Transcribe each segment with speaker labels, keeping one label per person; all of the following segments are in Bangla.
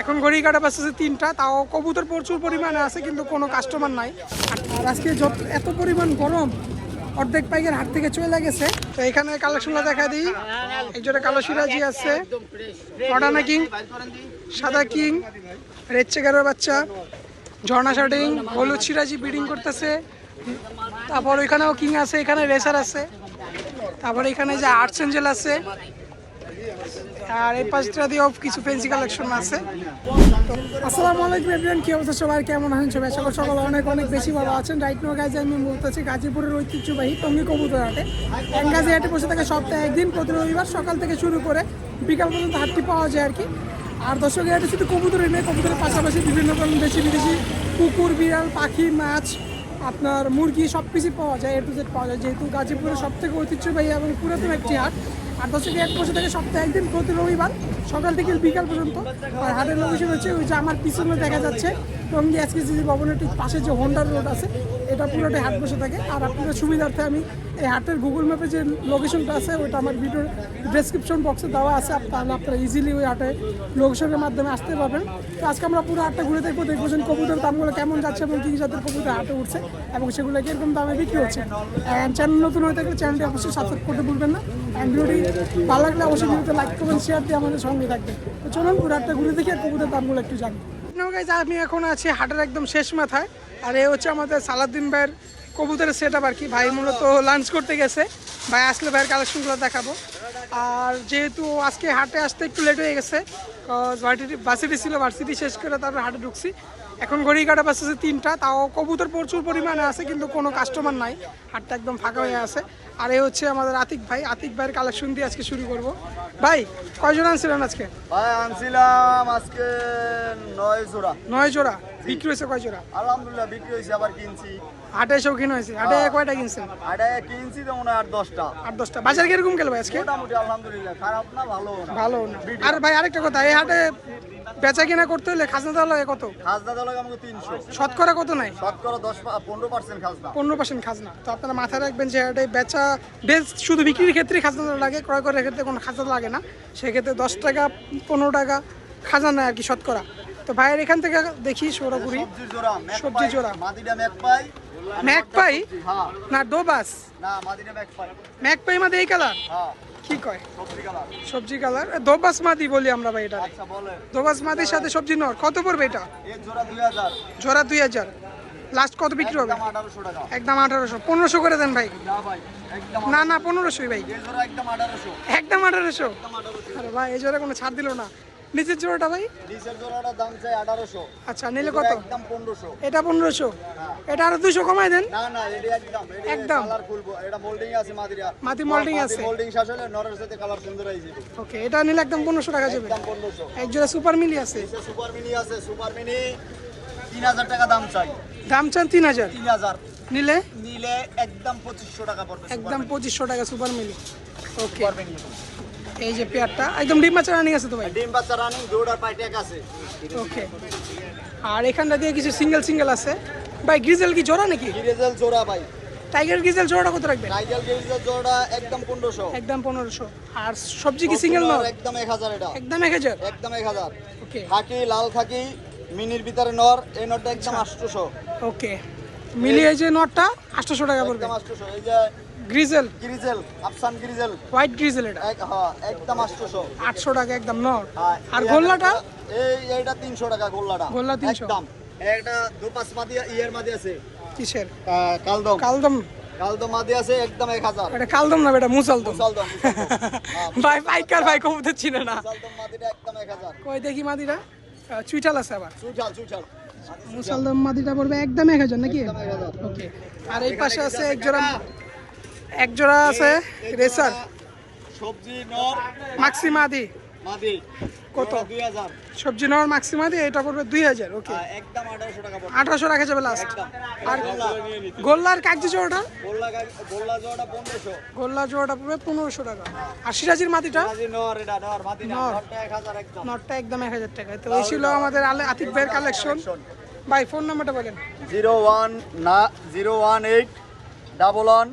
Speaker 1: এখন ঘড়ি কাটা বাজতেছে 3টা, তাও কবুতর প্রচুর পরিমাণে আছে কিন্তু কোনো কাস্টমার নাই। আর আজকে এত পরিমাণ গরম, অর্ধেক পাইকের হাট থেকে চলে গেছে। তো এখানে কালেকশনটা দেখা দিই। একজোড়া কালো সিরাজি আছে, অডানা কিং, সাদা কিং, রেড চেকারের বাচ্চা, ঝর্ণা শার্টিং, হলুদ সিরাজি ব্রিডিং করতেছে। তারপর ওইখানেও কিং আছে, এখানে রেসার আছে, তারপর এখানে যে আর্টস এঞ্জেল আছে, আর এই পাঁচটা দিয়েও কিছু ফ্যান্সি কালেকশন আছে। আসসালামু আলাইকুম এভরিওয়ান, কি অবস্থা সবাই, কেমন আছেন সবাই? সকাল অনেক বেশি ভালো আছেন। রাইট নো গাইজ, আমি বলতেছি গাজীপুরের ঐতিহ্যবাহী টঙ্গী কবুতর হাটে। এঙ্গাজি হাটে বসে থাকে সপ্তাহে একদিন, প্রতি রবিবার সকাল থেকে শুরু করে বিকাল পর্যন্ত হাটটি পাওয়া যায় আর কি। আর দর্শক হাটে শুধু কবুতরই নেই, কবুতরের পাশাপাশি বিভিন্ন ধরনের দেশি বিদেশি কুকুর, বিড়াল, পাখি, মাছ, আপনার মুরগি সব কিছুই পাওয়া যায়, এ টু জেড পাওয়া যায়। যেহেতু গাজীপুরের সব থেকে ঐতিহ্যবাহী এবং পুরাতন একটি হাট। আর দর্শক হাট বসে থাকে সপ্তাহে একদিন, প্রতি রবিবার সকাল থেকে বিকাল পর্যন্ত। আর হাটের লোকেশন হচ্ছে ওই যে আমার পিছনে দেখা যাচ্ছে টঙ্গী এসকেসিসি ভবনের ঠিক পাশে যে হোন্ডার রোড আছে, এটা পুরোটাই হাট বসে থাকে। আর আপনাদের সুবিধার্থে আমি এই হাটের গুগল ম্যাপে যে লোকেশনটা আছে ওইটা আমার ভিডিওর ডেসক্রিপশন বক্সে দেওয়া আছে, তাহলে আপনারা ইজিলি ওই হাটে লোকেশনের মাধ্যমে আসতে পারবেন। তো আজকে আমরা পুরো হাটটা ঘুরে দেখবো, দেখবেন কবুতরের দামগুলো কেমন যাচ্ছে এবং কী জাতের কবুতর হাটে উঠছে এবং সেগুলো কীরকম দামে বিক্রি হচ্ছে। চ্যানেল নতুন হয়ে থাকলে চ্যানেলটি অবশ্যই সাবস্ক্রাইব করতে ভুলবেন না। ভিডিওটি ভালো লাগলে অবশ্যই ভিডিওতে লাইক করবেন, শেয়ার দিয়ে আমাদের সঙ্গে থাকবেন। তো চলুন পুরো হাটটা ঘুরে দেখি আর কবুতরের দামগুলো একটু জানি। আমি এখন আছি হাটের একদম শেষ মাথায়, আর এ হচ্ছে আমাদের সালাউদ্দিন ভাইয়ের কবুতরের সেট আপ আর কি। ভাই মূলত লাঞ্চ করতে গেছে, ভাই আসলে ভাইয়ের কালেকশনগুলো দেখাবো। আর যেহেতু আজকে হাটে আসতে একটু লেট হয়ে গেছে, ভার্সিটি ছিল, ভার্সিটি শেষ করে তারপর হাটে ঢুকছি। এখন ঘড়ি কাটা বাজতেছে 3টা, তাও কবুতর প্রচুর পরিমাণে আছে কিন্তু কোনো কাস্টমার নাই, হাটটা একদম ফাঁকা হয়ে আছে। আর এ হচ্ছে আমাদের আতিক ভাইয়ের কালেকশন দিয়ে আজকে শুরু করব। ভাই কয়জন আনছিলেন আজকে?
Speaker 2: ভাই আনছিলাম আজকে 9 জোড়া।
Speaker 1: বিক্রি হয়েছে কয় জোড়া?
Speaker 2: আলহামদুলিল্লাহ বিক্রি হয়েছে, আবার কিনছি।
Speaker 1: হাটে শৌখিন হয়েছে, হাটে কয়টা কিনছেন?
Speaker 2: আড়ে কিনছি তো মনে হয় 8-10টা।
Speaker 1: 8-10টা। বাজার কিরকম গেল ভাই আজকে?
Speaker 2: মোটামুটি আলহামদুলিল্লাহ, খারাপ না, ভালো না।
Speaker 1: ভালো না। আর ভাই আরেকটা কথা, এই হাটে বেচা কিনা করতে হলে খাজনা দেওয়া লাগে কত?
Speaker 2: খাজনা দেওয়া লাগে আমাকে 300।
Speaker 1: শতকরা কত নাই?
Speaker 2: শতকরা 15% খাজনা।
Speaker 1: 15% খাজনা। তো আপনারা মাথায় রাখবেন যে হাটে শুধু বিক্রির ক্ষেত্রে খাজনা লাগে, ক্রয় করার ক্ষেত্রে কোনো খাজনা লাগে না। সেক্ষেত্রে 10 টাকা 15 টাকা খাজনা নেয় আর কি শতকরা। তো ভাইয়ের এখান থেকে দেখি সরাপুরি সবজি জোড়া।
Speaker 2: মাদিটা ম্যাকপাই।
Speaker 1: ম্যাকপাই
Speaker 2: হ্যাঁ
Speaker 1: না ডোবাস?
Speaker 2: না, মাদিটা ম্যাকপাই।
Speaker 1: ম্যাকপাই মাদি এই কালার?
Speaker 2: হ্যাঁ।
Speaker 1: কি কয়?
Speaker 2: সবজি কালার।
Speaker 1: সবজি কালার দোবাস মাদি বলি আমরা ভাই এটা।
Speaker 2: আচ্ছা বলেন।
Speaker 1: দোবাস মাদির সাথে সবজি নর কত পড়বে এটা?
Speaker 2: এক জোড়া 2000।
Speaker 1: জোড়া 2000। লাস্ট কত বিক্রি হবে?
Speaker 2: একদম 1800 টাকা।
Speaker 1: একদম 1800। 1500 করে দেন ভাই।
Speaker 2: না ভাই, একদম
Speaker 1: না 1500 ভাই।
Speaker 2: এই জোড়া একদম 1800।
Speaker 1: একদম 1800। আরে ভাই এই জোড়া কোনো ছাড় দিল না। নিচের জোড়াটা ভাই?
Speaker 2: নিচের জোড়াটার দাম চাই 1800।
Speaker 1: আচ্ছা নিলে কত?
Speaker 2: একদম 1500।
Speaker 1: এটা 1500। এটা আরো 200 কমাই দেন।
Speaker 2: না না, এটা একদম কালারফুল। এটা মোল্ডিং আছে মাদিরা।
Speaker 1: মাদি মোল্ডিং আছে।
Speaker 2: মোল্ডিং শেষ হলে নরের সাথে কালার সুন্দর হয়ে যাবে।
Speaker 1: ওকে, এটা নিলে একদম 1500 টাকা যাবে।
Speaker 2: একদম 1500।
Speaker 1: এক জোড়া সুপার মিলি আছে।
Speaker 2: সুপার মিনি আছে, সুপার মিনি 3000 টাকা দাম চাই।
Speaker 1: দাম চান 3000।
Speaker 2: 3000
Speaker 1: নিলে
Speaker 2: নিলে একদম 2500 টাকা পড়বে।
Speaker 1: একদম 2500 টাকা সুপার মিলি। ওকে,
Speaker 2: সুপার মিনি।
Speaker 1: এই যে পেয়ারটা একদম ডিম বাচ্চা রানিং আছে তো ভাই?
Speaker 2: ডিম বাচ্চা রানিং, জোড়ার পাই ট্যাগ আছে।
Speaker 1: ওকে, আর এখানটা দিয়ে কিছু সিঙ্গেল আছে ভাই। গ্রিজেল কি জোড়া নাকি?
Speaker 2: গ্রিজেল জোড়া ভাই।
Speaker 1: টাইগার গ্রিজেল জোড়াটা কত রাখবেন?
Speaker 2: টাইগার গ্রিজেল জোড়া একদম 1500।
Speaker 1: একদম 1500। আর সবজি কি সিঙ্গেল নর?
Speaker 2: একদম 1000। এটা
Speaker 1: একদম 1000।
Speaker 2: একদম 1000।
Speaker 1: ওকে
Speaker 2: খাকি লাল খাকি মিনির ভিতরে নর, এই নরটা একদম 800।
Speaker 1: ওকে, মিলিয়ে যে নটটা 800 টাকা পড়বে।
Speaker 2: একদম 800। এই যে
Speaker 1: গ্রিজেল
Speaker 2: আফসান গ্রিজেল
Speaker 1: হোয়াইট গ্রিজেল এটা
Speaker 2: হ্যাঁ একদম 800।
Speaker 1: 800 টাকা একদম নর।
Speaker 2: হ্যাঁ,
Speaker 1: আর গোল্লাটা?
Speaker 2: এইটা 300 টাকা গোল্লাটা।
Speaker 1: গোল্লা 300
Speaker 2: একদম। একটা দুপাস মাদি ইয়ার মাদি আছে।
Speaker 1: কিসের?
Speaker 2: কালদম
Speaker 1: কালদম
Speaker 2: মাদি আছে একদম 1000।
Speaker 1: এটা কালদম না বেটা, মুসালদম।
Speaker 2: মুসালদম।
Speaker 1: ভাই পাইকার ভাই কবুতর চিনে না।
Speaker 2: মুসালদম মাদিটা একদম 1000।
Speaker 1: কই দেখি মাদিরা। চুইটাল আছে আবার।
Speaker 2: চুচাল।
Speaker 1: মুসালদম মাদিটা পড়বে একদম 1000 নাকি?
Speaker 2: একদম 1000।
Speaker 1: ওকে, আর এই পাশে আছে এক জোড়া আছে রেসার
Speaker 2: সবজি নর
Speaker 1: মাক্সি মাদি
Speaker 2: মাদি
Speaker 1: কত?
Speaker 2: 2000।
Speaker 1: সবজি নর মাক্সি মাদি এটা পড়বে 2000। ওকে,
Speaker 2: একদম 1800 টাকা পড়বে।
Speaker 1: 1800 রাখা যাবে লাস্ট।
Speaker 2: একদম।
Speaker 1: আর গোল্লার কাগজি জোড়াটা?
Speaker 2: গোল্লা জোড়া 1500।
Speaker 1: গোল্লা জোড়াটা পড়বে 1500 টাকা। আর সিরাজির মাদিটা?
Speaker 2: মাদি নর, এটা নর মাদি না,
Speaker 1: নর।
Speaker 2: নরটা 1000 একদম।
Speaker 1: নটটা একদম 1000 টাকা। তো এই ছিল আমাদের আতিক ভাইয়ের কালেকশন। ভাই ফোন নাম্বারটা বলেন।
Speaker 2: 018 11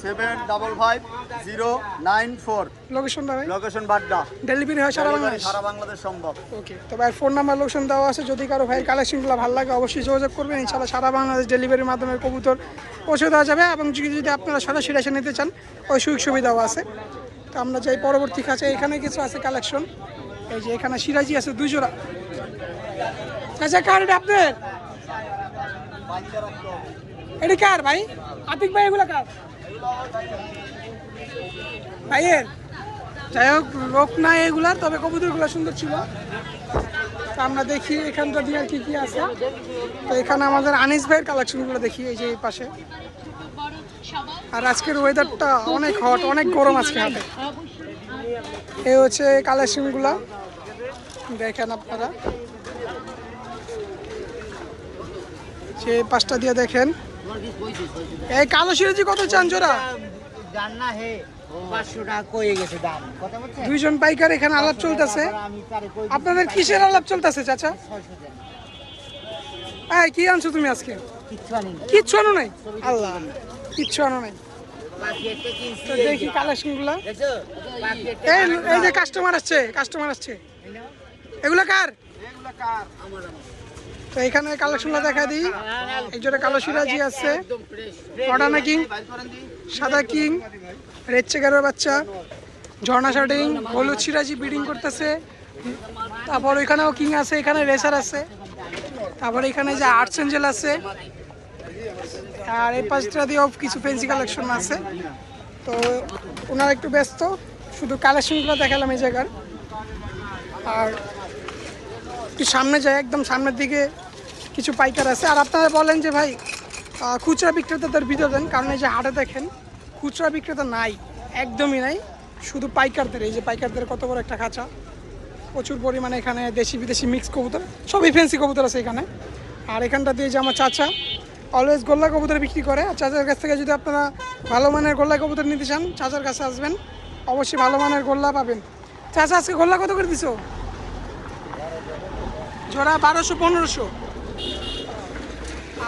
Speaker 2: 755094।
Speaker 1: লোকেশনটা ভাই?
Speaker 2: লোকেশন বাড্ডা।
Speaker 1: ডেলিভারি হয় সারা বাংলাদেশ?
Speaker 2: সারা বাংলাদেশ সম্ভব।
Speaker 1: ওকে, তো ভাই ফোন নাম্বার লোকেশন দেওয়া আছে, যদি কারো ভাইয়ের কালেকশনগুলো ভালো লাগে অবশ্যই যোগাযোগ করবেন। ইনশাআল্লাহ সারা বাংলাদেশ ডেলিভারির মাধ্যমে কবুতর পৌঁছে দেওয়া যাবে, এবং যদি আপনারা সরাসরি এসে নিতে চান ওই সুযোগ সুবিধাও আছে। তো আমরা যাই পরবর্তী কাছে, এখানে কিছু আছে কালেকশন। এই যে এখানে সিরাজি আছে 2 জোড়া। আচ্ছা, কার এটা আপনার? এটা কার ভাই? আতিক ভাই, এগুলো কার ভাইয়ের? যাই হোক, লোক নাই এগুলার, তবে কবুতরগুলো সুন্দর ছিল। তো আমরা দেখি এখানটা দিয়ে কি কি আছে। তো এখানে আমাদের আনিস ভাইয়ের কালেকশনগুলো দেখি, এই যে এই পাশে। আর আজকের ওয়েদারটা অনেক হট, অনেক গরম আজকে হাতে। এই হচ্ছে কালেকশনগুলো, দেখেন আপনারা। যে পাঁচটা দিয়ে দেখেন, এই কালো সিরাজি কত চান জোড়া? দুইজন পাইকার এখানে আলাপ চলতেছে। আপনাদের কিসের আলাপ চলতেছে চাচা? এই কি আনছো তুমি আজকে? কিচ্ছু আনো নাই? আল্লাহ, কিচ্ছু আনো নাই। তো দেখি কালেকশনগুলো। এই যে কাস্টমার আসছে, কাস্টমার আসছে। এগুলো কার? তো এখানে কালেকশনটা দেখা দিই। এই জোড়া কালো সিরাজি আছে, অডানা কিং, সাদা কিং, রেড চেকারের বাচ্চা, ঝর্ণা শার্টিং, হলুদ সিরাজি ব্রিডিং করতেছে। তারপর ওইখানেও কিং আছে, এখানে রেসার আছে। তারপর এখানে যে আর্টস এঞ্জেল আছে, আর এই পাঁচটা দিয়েও কিছু ফ্যান্সি কালেকশন আছে। তো ওনারা একটু ব্যস্ত, শুধু কালেকশনগুলো দেখালাম এই জায়গার। আর একটু সামনে যায়, একদম সামনের দিকে কিছু পাইকার আছে। আর আপনারা বলেন যে ভাই খুচরা বিক্রেতাদের ভিডিও দেন, কারণ এই যে হাটে দেখেন খুচরা বিক্রেতা নাই, একদমই নাই, শুধু পাইকারদের। এই যে পাইকারদের কত বড় একটা খাঁচা, প্রচুর পরিমাণে এখানে দেশি বিদেশি মিক্স কবুতর, সবই ফ্যান্সি কবুতর আছে এখানে। আর এখানটা দিয়ে যে আমার চাচা অলওয়েজ গোল্লা কবুতর বিক্রি করে। আর চাচার কাছ থেকে যদি আপনারা ভালো মানের গোল্লা কবুতর নিতে চান, চাচার কাছে আসবেন, অবশ্যই ভালো মানের গোল্লা পাবেন। চাচা আজকে গোল্লা কত করে দিছো? জোড়া 1200-1500।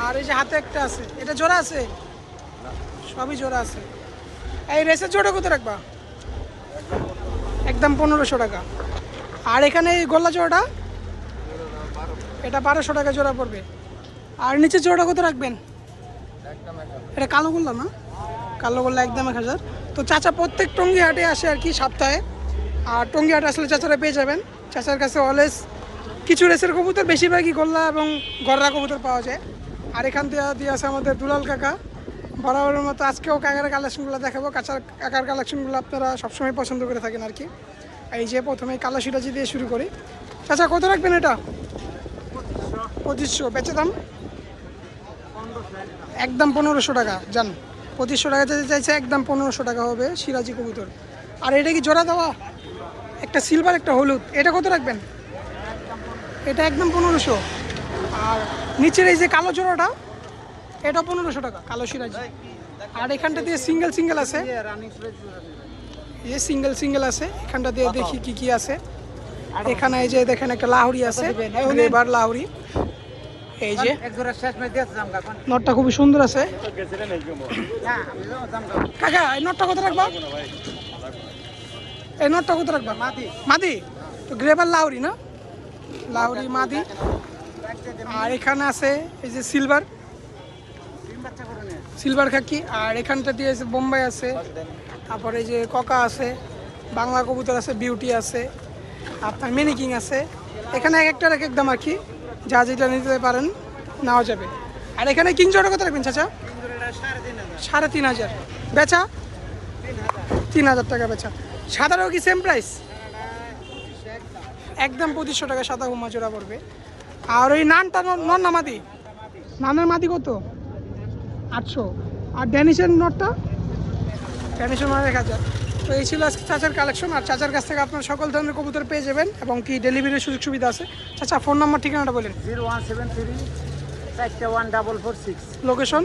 Speaker 1: আর এই যে হাতে একটা আছে, এটা জোড়া আছে? সবই জোড়া আছে। এই রেসের জোড়া কত রাখবা? একদম 1500 টাকা। আর এখানে এই গোল্লা জোড়াটা, এটা 1200 টাকা জোড়া পড়বে। আর নিচে জোড়া কত রাখবেন? এটা কালো গোল্লা না? কালো গোল্লা একদম 1000। তো চাচা প্রত্যেক টঙ্গী হাটে আসে আর কি সপ্তাহে। আর টঙ্গী হাটে আসলে চাচারা পেয়ে যাবেন। চাচার কাছে অলওয়েজ কিছু রেসের কবুতর, বেশিরভাগই গোল্লা এবং গররা কবুতর পাওয়া যায়। আর এখান থেকে দিয়ে আছে আমাদের দুলাল কাকা, বরাবরের মতো আজকেও কাকার কালেকশনগুলো দেখাবো। কাকার কালেকশনগুলো আপনারা সবসময় পছন্দ করে থাকেন আর কি। এই যে প্রথমে কালো সিরাজি দিয়ে শুরু করি। চাচা কত রাখবেন এটা? 2500। বেচে দাম একদম 1500 টাকা। যান, 2500 টাকা যেতে চাইছে, একদম 1500 টাকা হবে সিরাজি কবুতর। আর এটা কি জোড়া দেওয়া? একটা সিলভার, একটা হলুদ, এটা কত রাখবেন? এটা একদম 1500। আর নিচের এই যে কালো জোড়াটা, এটা 1500 টাকা, কালো সিরাজি। আর এখানটা দিয়ে সিঙ্গেল আছে, এই সিঙ্গেল আছে। এখানটা দিয়ে দেখি কি কি আছে। এখানে এই যে দেখেন একটা লাহুরি আছে, এবার লাহুরি। এই যে নটটা খুবই সুন্দর আছে। কাকা এই নটটা কত রাখবা? এই নটটা কত রাখবা? মাদি তো গ্রেভার লাহুরি না? লাহুরি মাদি। আর এখানে আছে এই যে সিলভার খাকি। আর এখানটা দিয়ে বোম্বাই আছে, তারপরে এই যে ককা আছে, বাংলা কবুতর আছে, বিউটি আছে, আপনার মিনিকিং আছে। এখানে এক একটার এক এক দাম আর কি, যা যেটা নিতে পারেন নেওয়া যাবে। আর এখানে কিং জোড়া কত রাখবেন চাচা? 3500। বেচা 3000 টাকা বেচা। সাদারও কি সেম প্রাইস? একদম 2500 টাকা সাদা হুমা জোড়া পড়বে। আর ওই নানটা নন না মাদি? নানের মাদি কত? 800। আর ড্যানিশের নটটা? ড্যানিশের মানে 1000। তো এই ছিল আজকে চাচার কালেকশন। আর চাচার কাছ থেকে আপনার সকল ধরনের কবুতর পেয়ে যাবেন, এবং কি ডেলিভারির সুযোগ সুবিধা আছে। চাচা ফোন নাম্বার ঠিকানাটা বলেন।
Speaker 2: 0173-414446।
Speaker 1: লোকেশন?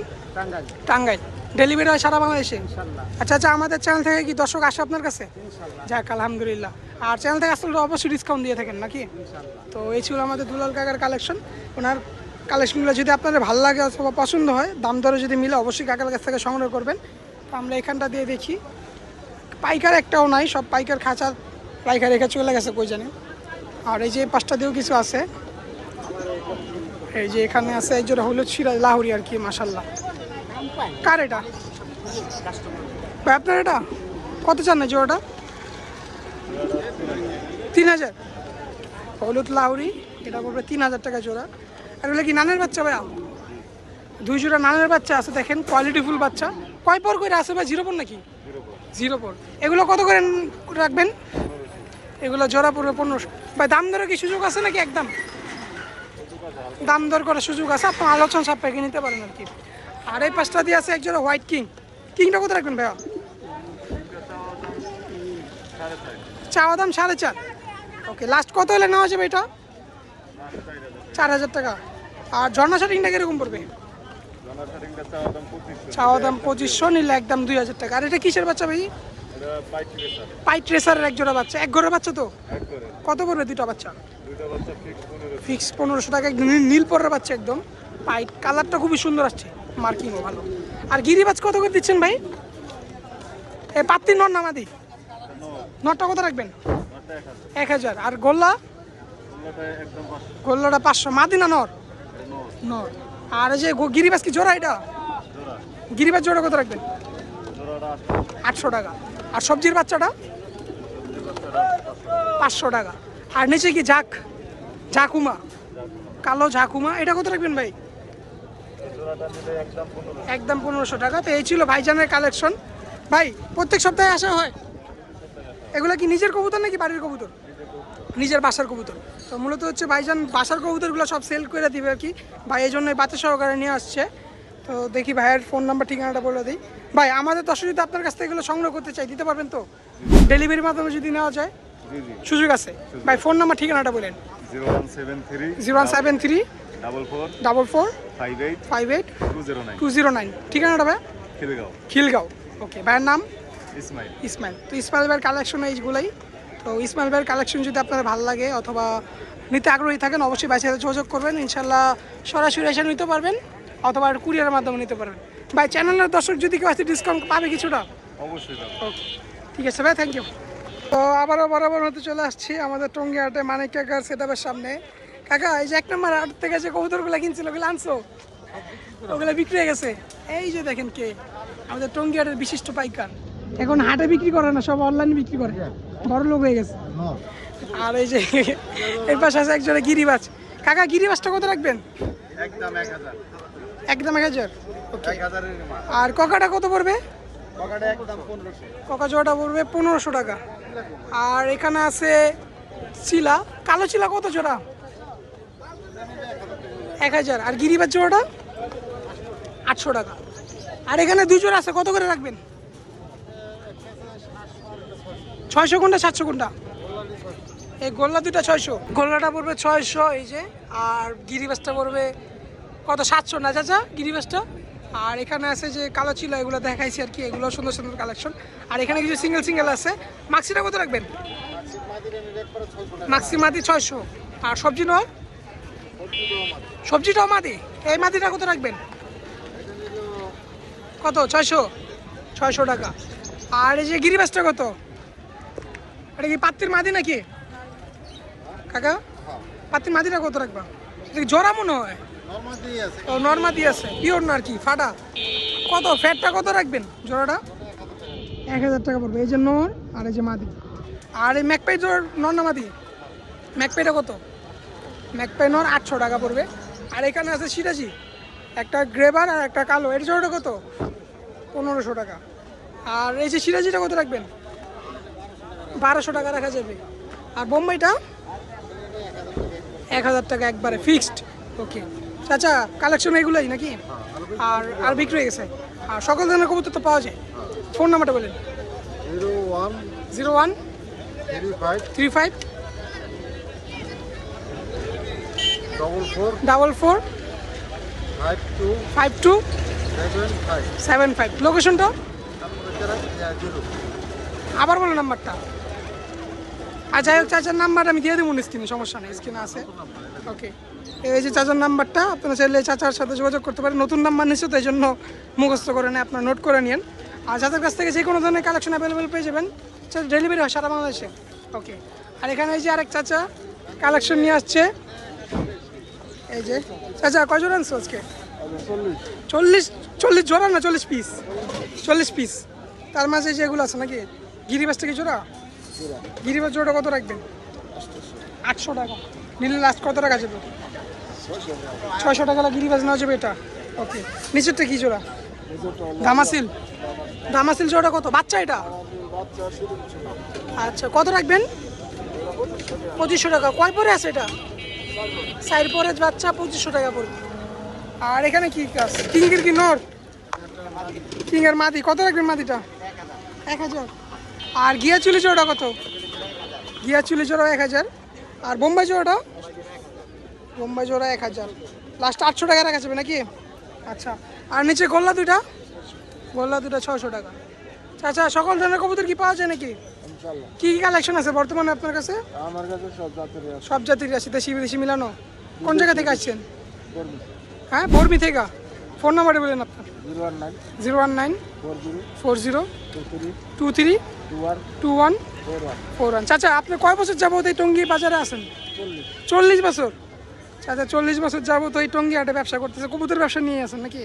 Speaker 1: টাঙ্গাইল। ডেলিভারি হয় সারা বাংলাদেশে ইনশাআল্লাহ। আচ্ছা আচ্ছা, আমাদের চ্যানেল থেকে কি দর্শক আসে আপনার কাছে? ইনশাআল্লাহ। যাক আলহামদুলিল্লাহ। আর চ্যানেল থেকে আসলে অবশ্যই ডিসকাউন্ট দিয়ে থাকেন নাকি? ইনশাআল্লাহ। তো এই ছিল আমাদের দুলাল কাকার কালেকশন। ওনার কালেকশনগুলো যদি আপনাদের ভালো লাগে অথবা পছন্দ হয়, দাম দরে যদি মিলে, অবশ্যই কাকার কাছ থেকে সংগ্রহ করবেন। তো আমরা এখানটা দিয়ে দেখি, পাইকার একটাও নাই, সব পাইকার খাঁচা পাইকার রেখে চলে গেছে কই জানি। আর এই যে পাঁচটা দিয়েও কিছু আছে, এই যে এখানে আছে এক জোড়া হলুদ সিরাজ লাহোরি আর কি, মাশাল্লাহ। কার এটা ভাই আপনার? এটা কত চান না জোড়াটা? 3000। হলুদ লাহোরি এটা পড়বে 3000 টাকা জোড়া। আর এগুলো কি নানের বাচ্চা ভাইয়া? 2 জোড়া নানের বাচ্চা আছে, দেখেন কোয়ালিটিফুল বাচ্চা। কয় পর করে আছে ভাই? 0 পর নাকি? 0 পর। এগুলো কত করে রাখবেন? এগুলো জোড়া পড়বে 1500। ভাই দাম দরে কি সুযোগ আছে নাকি? একদম দাম দর করার সুযোগ আছে, আপনার আলোচনা সাপেক্ষে নিতে পারেন আর কি। আর এই পাঁচটা দিয়ে আছে এক জোড়া হোয়াইট কিং। কিংটা কত রাখবেন ভাইয়া? চাওয়া দাম 4.5। ওকে, লাস্ট কত হলে নেওয়া যাবে এটা? 4000 টাকা। আর ঝর্ণা শাটিংটা কিরকম পড়বে? চাওয়া দাম 2500, নিলে একদম 2000 টাকা। আর এটা কিসের বাচ্চা ভাই? পাইট রেসারের এক জোড়া বাচ্চা, এক ঘরের বাচ্চা তো? কত পড়বে দুটো বাচ্চা? ফিক্স 1500 টাকা। একদম নীল পরের বাচ্চা, একদম পাইট, কালারটা খুবই সুন্দর আসছে, মার্কিংও ভালো। আর গিরিবাজ কত করে দিচ্ছেন ভাই? এ পাত্তি নর নামাদি? নরটা কত রাখবেন? 1000। আর গোল্লা? গোল্লাটা 500। মাদি না নর? নর। আর এই যে গিরিবাজ কি জোড়া? এটা গিরিবাজ জোড়া কত রাখবেন? 800 টাকা। আর সবজির বাচ্চাটা? 500 টাকা। আর নিচে কি ঝাকুমা, কালো ঝাকুমা, এটা কত রাখবেন ভাই? একদম 1500 টাকা। তো এই ছিল ভাইজানের কালেকশন। ভাই প্রত্যেক সপ্তাহে আসা হয়? এগুলো কি নিজের কবুতর নাকি বাড়ির কবুতর? নিজের বাসার কবুতর। তো মূলত হচ্ছে ভাইজান বাসার কবুতরগুলো সব সেল করে দিবে আর কি, ভাই এই জন্যই বাচ্চা সহকারে নিয়ে আসছে। তো দেখি ভাইয়ের ফোন নাম্বার ঠিকানাটা বলে দিই। ভাই আমাদের দর্শক যদি আপনার কাছ থেকে এগুলো সংগ্রহ করতে চাই, দিতে পারবেন তো? ডেলিভারির মাধ্যমে যদি নেওয়া যায় সুযোগ আছে? ভাই ফোন নাম্বার ঠিকানাটা বলেন। 0173 44 58 209। ঠিকানাটা ভাই? খিলগাঁও। ওকে, ভাইয়ের নাম? ইসমাইল। তো ইসমাইল ভাইয়ের কালেকশন এইগুলোই। তো ইসমাইল ভাইয়ের কালেকশন যদি আপনার ভালো লাগে অথবা নিতে আগ্রহী থাকেন, অবশ্যই ভাইয়ের সাথে যোগাযোগ করবেন। ইনশাল্লাহ সরাসরি এসে নিতে পারবেন অথবা কুরিয়ারের মাধ্যমে নিতে পারবেন। ভাই চ্যানেলের দর্শক যদি কেউ আসতে ডিসকাউন্ট পাবে কিছুটা? অবশ্যই। ওকে, ঠিক আছে ভাই, থ্যাংক ইউ। তো আবারও বরাবর মতো চলে আসছি আমাদের টঙ্গী হাটে মানিক কাকার সেটআপের সামনে। কাকা, এই যে 1 নম্বর হাট থেকে যে কবুতরগুলো কিনছিল ওগুলো আনছো? ওগুলো বিক্রি হয়ে গেছে। এই যে দেখেন কে আমাদের টঙ্গী হাটের বিশিষ্ট পাইকার, এখন হাটে বিক্রি করে না, সব অনলাইনে বিক্রি করে, বড় লোক হয়ে গেছে। আর এই যে এই পাশে আছে একজোড়া গিরিবাজ। কাকা গিরিবাজটা কত রাখবেন? একদম 1000। আর ককাটা কত পড়বে? ককা জোড়াটা পড়বে 1500 টাকা। আর এখানে আছে চিলা, কালো চিলা কত জোড়া? 1000। আর গিরিবাজ জোড়াটা 800 টাকা। আর এখানে 2 জোড়া আছে, কত করে রাখবেন? 600 কোনটা 700 কোনটা? এই গোল্লা দুটা 600, গোল্লাটা পড়বে 600 এই যে। আর গিরিবাজটা পড়বে কত? 700 না চাচা গিরিবাজটা? আর এখানে আছে যে কালো ছিল, এগুলো দেখাইছি আর কি, এগুলো সুন্দর সুন্দর কালেকশন। আর এখানে কিছু সিঙ্গেল আছে। মাক্সিটা কত রাখবেন? মাক্সি মাদি 600। আর সবজি নয়? সবজিটাও মাদি। এই মাদিটা কত রাখবেন? কত? 600 টাকা। আর এই যে গিরিবাজটা কত? এটা কি পাত্তির মাদি নাকি কাকা? পাত্তির মাদিটা কত রাখবা? জোড়া মনে হয়। ও নর্মাদি আছে, পিওর না আর কি, ফাটা। কত ফ্যাটটা কত রাখবেন জোড়াটা? 1000 টাকা পড়বে। এই যে নর আর এই যে মাদি। আর এই ম্যাকপাই জোড় নর না মাদি? ম্যাকপাইটা কত? ম্যাকপাই নর 800 টাকা পড়বে। আর এখানে আছে সিরাজি, একটা গ্রেবার আর একটা কালো, এর জোড়াটা কত? 1500 টাকা। আর এই যে সিরাজিটা কত রাখবেন? 1200 টাকা রাখা যাবে। আর বোম্বাইটা 1000 টাকা একবারে ফিক্সড। ওকে চাচা, কালেকশন এগুলোই নাকি? আর বিক্রি হয়ে গেছে? আর সকল ধরনের কবুতর তো পাওয়া যায়। ফোন নাম্বারটা বলেন। 01 35 44 52 75। লোকেশনটা আবার বলো নাম্বারটা। আর যাই হোক, চাচার নাম্বার আমি দিয়ে দেবো স্ক্রিনে, সমস্যা নেই, স্ক্রিনে আছে। ওকে, এই যে চাচার নাম্বারটা, আপনারা চাইলে চাচার সাথে যোগাযোগ করতে পারেন। নতুন নাম্বার নিচ্ছে তো এই জন্য মুখস্থ করে নেয়, আপনারা নোট করে নিন। আর যাদের কাছ থেকে যে কোনো ধরনের কালেকশন অ্যাভেলেবেল পেয়ে যাবেন, ডেলিভারি হয় সারা বাংলাদেশে। ওকে, আর এখানে এই যে আরেক চাচা কালেকশন নিয়ে আসছে। এই যে চাচা কয় জোড়া আনছো আজকে? 40 জোড়া না 40 পিস? 40 পিস। তার মাঝে যেগুলো আছে নাকি গিরিবাসটা কি জোড়া? গিরিবাস জোড়াটা কত রাখবেন? 800 টাকা। নিলে লাস্ট কত টাকা যাবে? 600 টাকা গিরিবাস নেওয়া যাবে এটা। ওকে, নিচেরটা কি জোড়া? দামাসিল। দামাসিল জোড়াটা কত? বাচ্চা এটা? আচ্ছা, কত রাখবেন? 2500 টাকা। কয় পরে আছে এটা? সাইড পরে বাচ্চা 2500 টাকা পড়বে। আর এখানে কি কাজ? কিংয়ের কি নর? কিংয়ের মাদি কত রাখবেন? মাদিটা 1000। আর গিয়া চুলি জোড়া কত? গিয়া চুলি জোড়া 1000। আর বোম্বাই জোড়াটা? বোম্বাই জোড়া 1000। লাস্ট 800 টাকা রাখা যাবে নাকি? আচ্ছা, আর নিচে গোল্লা দুইটা? গোল্লা দুটা 600 টাকা। আচ্ছা, সকল ধরনের কবুতর কি পাওয়া যায় নাকি? কি কি কালেকশন আছে বর্তমানে আপনার কাছে?
Speaker 2: আমার কাছে
Speaker 1: সব জাতির আছে, দেশি বিদেশি মিলানো। কোন জায়গা থেকে আসছেন? হ্যাঁ, বর্মি থেকে। ফোন নাম্বারটা বলেন আপনার। 019 40 23 2141। চাচা, আপনি কয় বছর যাবত এই টঙ্গী বাজারে আছেন? 40 বছর। চাচা 40 বছর যাবত এই টঙ্গী হাটে ব্যবসা করতেছে, কবুতর ব্যবসা নিয়ে আছেন নাকি?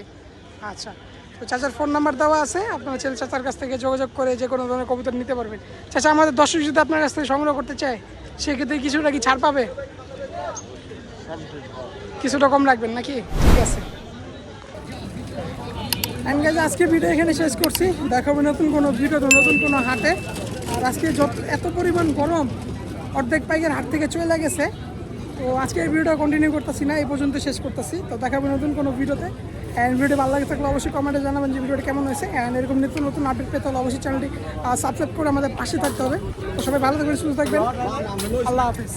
Speaker 1: আচ্ছা, তো চাচার ফোন নাম্বার দেওয়া আছে, আপনারা ছেলে চাচার কাছ থেকে যোগাযোগ করে যে কোনো ধরনের কবুতর নিতে পারবেন। চাচা, আমাদের দর্শক যদি আপনার কাছ থেকে সংগ্রহ করতে চায় সেক্ষেত্রে কিছুটা কি ছাড় পাবে? কিছুটা কম রাখবেন নাকি? ঠিক আছে। অ্যান্ড গাইজ, আজকে ভিডিও এখানে শেষ করছি। দেখাবো নতুন কোনো ভিডিওতে, নতুন কোনো হাটে। আর আজকে এত পরিমাণ গরম, অর্ধেক পাইকের হাট থেকে চলে গেছে। তো আজকে এই ভিডিওটা কন্টিনিউ করতেছি না, এই পর্যন্ত শেষ করতেছি। তো দেখাবো নতুন কোনো ভিডিওতে। অ্যান্ড ভিডিও ভালো লাগে থাকলে অবশ্যই কমেন্টে জানাবেন যে ভিডিওটা কেমন হয়েছে। অ্যান্ড এরকম নিত্য নতুন আপডেট পেতে হলে অবশ্যই চ্যানেলটি সাবস্ক্রাইব করে আমাদের পাশে থাকতে হবে। তো সবাই ভালো থাকবেন, সুস্থ থাকবেন। আল্লাহ হাফিজ।